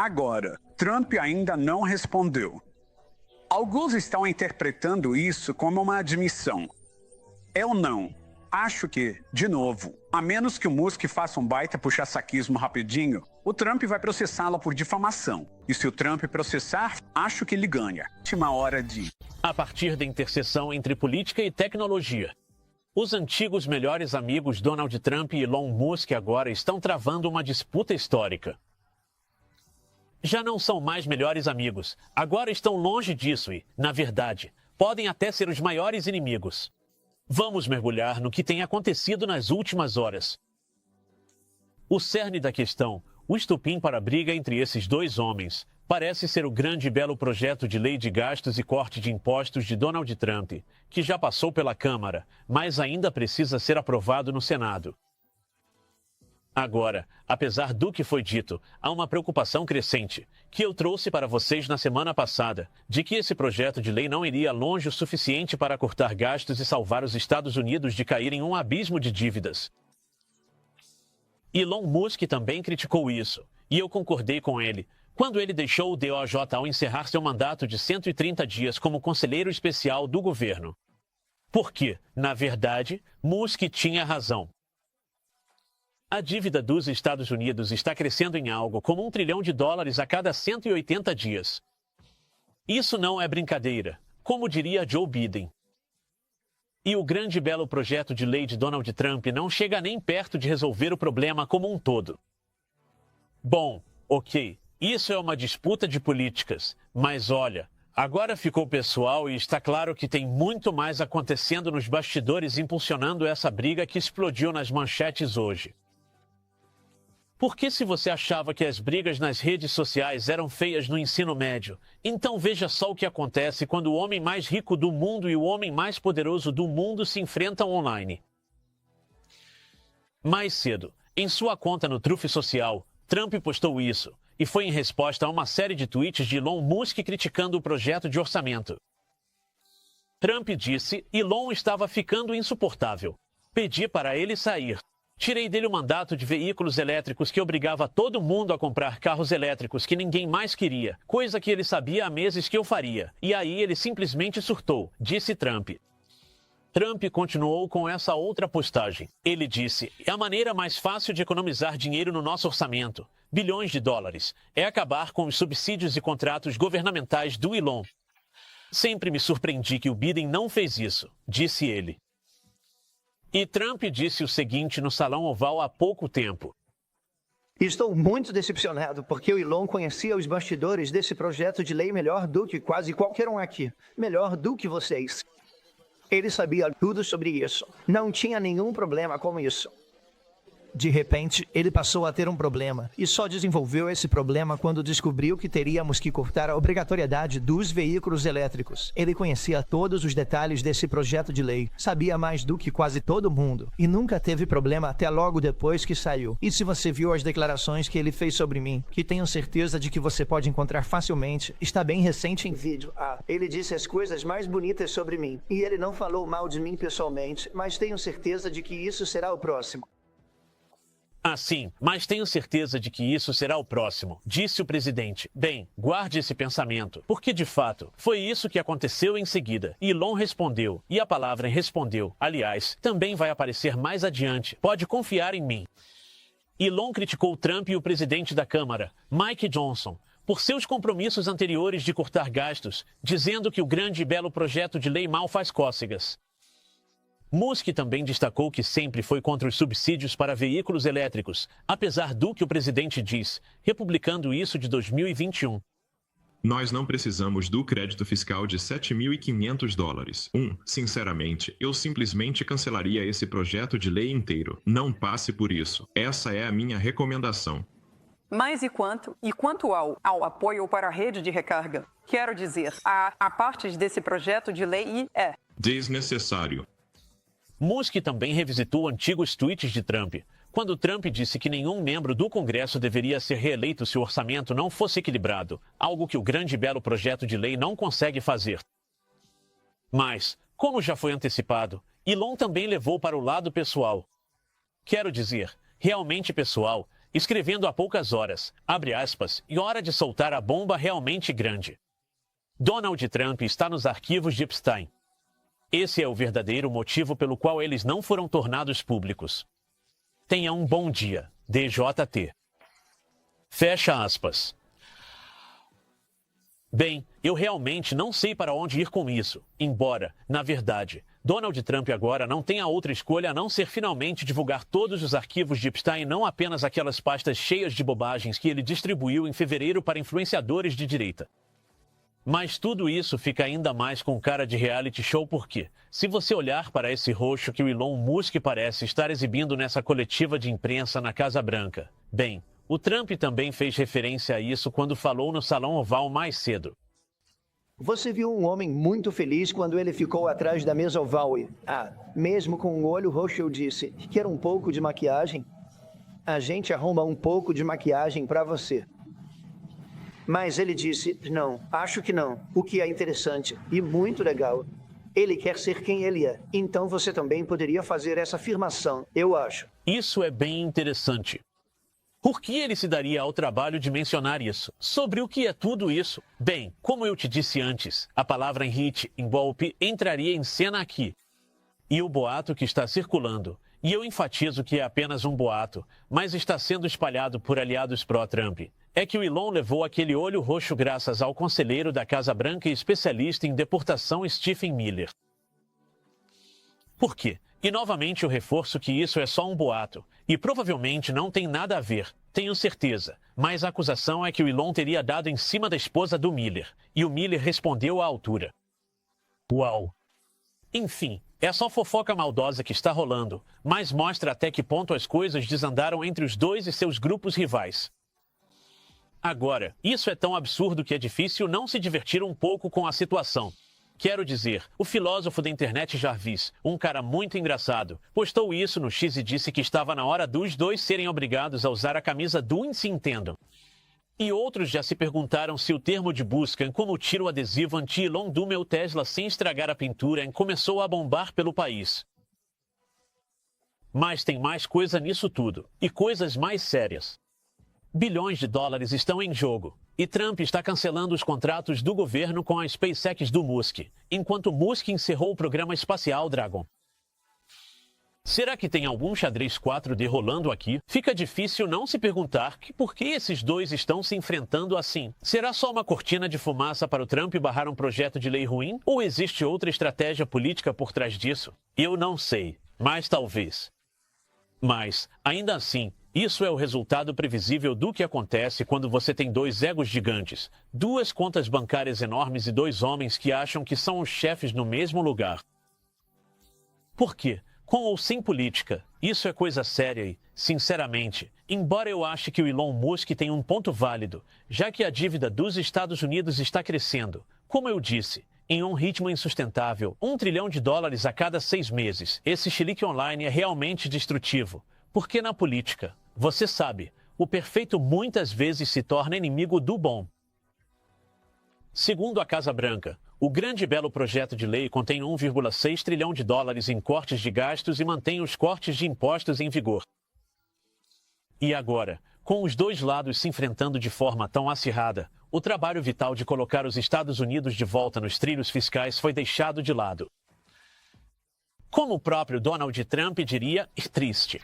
Agora, Trump ainda não respondeu. Alguns estão interpretando isso como uma admissão. Eu não. Acho que, de novo, a menos que o Musk faça um baita puxa-saquismo rapidinho, o Trump vai processá-lo por difamação. E se o Trump processar, acho que ele ganha. Última hora de... A partir da interseção entre política e tecnologia, os antigos melhores amigos Donald Trump e Elon Musk agora estão travando uma disputa histórica. Já não são mais melhores amigos. Agora estão longe disso e, na verdade, podem até ser os maiores inimigos. Vamos mergulhar no que tem acontecido nas últimas horas. O cerne da questão, o estopim para a briga entre esses dois homens, parece ser o grande e belo projeto de lei de gastos e corte de impostos de Donald Trump, que já passou pela Câmara, mas ainda precisa ser aprovado no Senado. Agora, apesar do que foi dito, há uma preocupação crescente, que eu trouxe para vocês na semana passada, de que esse projeto de lei não iria longe o suficiente para cortar gastos e salvar os Estados Unidos de cair em um abismo de dívidas. Elon Musk também criticou isso, e eu concordei com ele, quando ele deixou o DOJ ao encerrar seu mandato de 130 dias como conselheiro especial do governo. Porque, na verdade, Musk tinha razão. A dívida dos Estados Unidos está crescendo em algo como $1 trilhão a cada 180 dias. Isso não é brincadeira, como diria Joe Biden. E o grande e belo projeto de lei de Donald Trump não chega nem perto de resolver o problema como um todo. Bom, ok, isso é uma disputa de políticas, mas olha, agora ficou pessoal e está claro que tem muito mais acontecendo nos bastidores impulsionando essa briga que explodiu nas manchetes hoje. Porque se você achava que as brigas nas redes sociais eram feias no ensino médio, então veja só o que acontece quando o homem mais rico do mundo e o homem mais poderoso do mundo se enfrentam online. Mais cedo, em sua conta no Truth Social, Trump postou isso, e foi em resposta a uma série de tweets de Elon Musk criticando o projeto de orçamento. Trump disse: Elon estava ficando insuportável. Pedi para ele sair. Tirei dele o mandato de veículos elétricos que obrigava todo mundo a comprar carros elétricos que ninguém mais queria, coisa que ele sabia há meses que eu faria. E aí ele simplesmente surtou, disse Trump. Trump continuou com essa outra postagem. Ele disse: é a maneira mais fácil de economizar dinheiro no nosso orçamento, bilhões de dólares, é acabar com os subsídios e contratos governamentais do Elon. Sempre me surpreendi que o Biden não fez isso, disse ele. E Trump disse o seguinte no Salão Oval há pouco tempo. Estou muito decepcionado porque o Elon conhecia os bastidores desse projeto de lei melhor do que quase qualquer um aqui. Melhor do que vocês. Ele sabia tudo sobre isso. Não tinha nenhum problema com isso. De repente, ele passou a ter um problema e só desenvolveu esse problema quando descobriu que teríamos que cortar a obrigatoriedade dos veículos elétricos. Ele conhecia todos os detalhes desse projeto de lei, sabia mais do que quase todo mundo e nunca teve problema até logo depois que saiu. E se você viu as declarações que ele fez sobre mim, que tenho certeza de que você pode encontrar facilmente, está bem recente em vídeo. Ele disse as coisas mais bonitas sobre mim e ele não falou mal de mim pessoalmente, mas tenho certeza de que isso será o próximo. Ah, sim, mas tenho certeza de que isso será o próximo, disse o presidente. Bem, guarde esse pensamento, porque de fato, foi isso que aconteceu em seguida. Elon respondeu, e a palavra respondeu, aliás, também vai aparecer mais adiante, pode confiar em mim. Elon criticou Trump e o presidente da Câmara, Mike Johnson, por seus compromissos anteriores de cortar gastos, dizendo que o grande e belo projeto de lei mal faz cócegas. Musk também destacou que sempre foi contra os subsídios para veículos elétricos, apesar do que o presidente diz, republicando isso de 2021. Nós não precisamos do crédito fiscal de $7.500. Sinceramente, eu simplesmente cancelaria esse projeto de lei inteiro. Não passe por isso. Essa é a minha recomendação. Mas e quanto ao apoio para a rede de recarga? Quero dizer, há partes desse projeto de lei desnecessário. Musk também revisitou antigos tweets de Trump, quando Trump disse que nenhum membro do Congresso deveria ser reeleito se o orçamento não fosse equilibrado, algo que o grande e belo projeto de lei não consegue fazer. Mas, como já foi antecipado, Elon também levou para o lado pessoal. Quero dizer, realmente pessoal, escrevendo há poucas horas, abre aspas, e hora de soltar a bomba realmente grande. Donald Trump está nos arquivos de Epstein. Esse é o verdadeiro motivo pelo qual eles não foram tornados públicos. Tenha um bom dia, DJT. Fecha aspas. Bem, eu realmente não sei para onde ir com isso, embora, na verdade, Donald Trump agora não tenha outra escolha a não ser finalmente divulgar todos os arquivos de Epstein e não apenas aquelas pastas cheias de bobagens que ele distribuiu em fevereiro para influenciadores de direita. Mas tudo isso fica ainda mais com cara de reality show porque, se você olhar para esse roxo que o Elon Musk parece estar exibindo nessa coletiva de imprensa na Casa Branca, bem, o Trump também fez referência a isso quando falou no Salão Oval mais cedo. Você viu um homem muito feliz quando ele ficou atrás da mesa oval e, mesmo com o olho roxo eu disse, quer um pouco de maquiagem? A gente arruma um pouco de maquiagem para você. Mas ele disse, não, acho que não, o que é interessante e muito legal. Ele quer ser quem ele é, então você também poderia fazer essa afirmação, eu acho. Isso é bem interessante. Por que ele se daria ao trabalho de mencionar isso? Sobre o que é tudo isso? Bem, como eu te disse antes, a palavra em hit, em golpe, entraria em cena aqui. E o boato que está circulando, e eu enfatizo que é apenas um boato, mas está sendo espalhado por aliados pró-Trump, é que o Elon levou aquele olho roxo graças ao conselheiro da Casa Branca e especialista em deportação Stephen Miller. Por quê? E novamente eu reforço que isso é só um boato, e provavelmente não tem nada a ver, tenho certeza, mas a acusação é que o Elon teria dado em cima da esposa do Miller, e o Miller respondeu à altura. Uau! Enfim, é só fofoca maldosa que está rolando, mas mostra até que ponto as coisas desandaram entre os dois e seus grupos rivais. Agora, isso é tão absurdo que é difícil não se divertir um pouco com a situação. Quero dizer, o filósofo da internet Jarvis, um cara muito engraçado, postou isso no X e disse que estava na hora dos dois serem obrigados a usar a camisa do Se Entendam. E outros já se perguntaram se o termo de busca em como tira o adesivo anti-Elon do meu Tesla sem estragar a pintura começou a bombar pelo país. Mas tem mais coisa nisso tudo, e coisas mais sérias. Bilhões de dólares estão em jogo, e Trump está cancelando os contratos do governo com a SpaceX do Musk, enquanto Musk encerrou o programa espacial Dragon. Será que tem algum xadrez 4D rolando aqui? Fica difícil não se perguntar que por que esses dois estão se enfrentando assim. Será só uma cortina de fumaça para o Trump barrar um projeto de lei ruim? Ou existe outra estratégia política por trás disso? Eu não sei, mas talvez. Mas, ainda assim, isso é o resultado previsível do que acontece quando você tem dois egos gigantes, duas contas bancárias enormes e dois homens que acham que são os chefes no mesmo lugar. Por quê? Com ou sem política, isso é coisa séria e, sinceramente, embora eu ache que o Elon Musk tem um ponto válido, já que a dívida dos Estados Unidos está crescendo, como eu disse, em um ritmo insustentável, $1 trilhão a cada 6 meses, esse chilique online é realmente destrutivo, porque na política, você sabe, o perfeito muitas vezes se torna inimigo do bom. Segundo a Casa Branca, o grande e belo projeto de lei contém $1,6 trilhão em cortes de gastos e mantém os cortes de impostos em vigor. E agora, com os dois lados se enfrentando de forma tão acirrada, o trabalho vital de colocar os Estados Unidos de volta nos trilhos fiscais foi deixado de lado. Como o próprio Donald Trump diria, triste.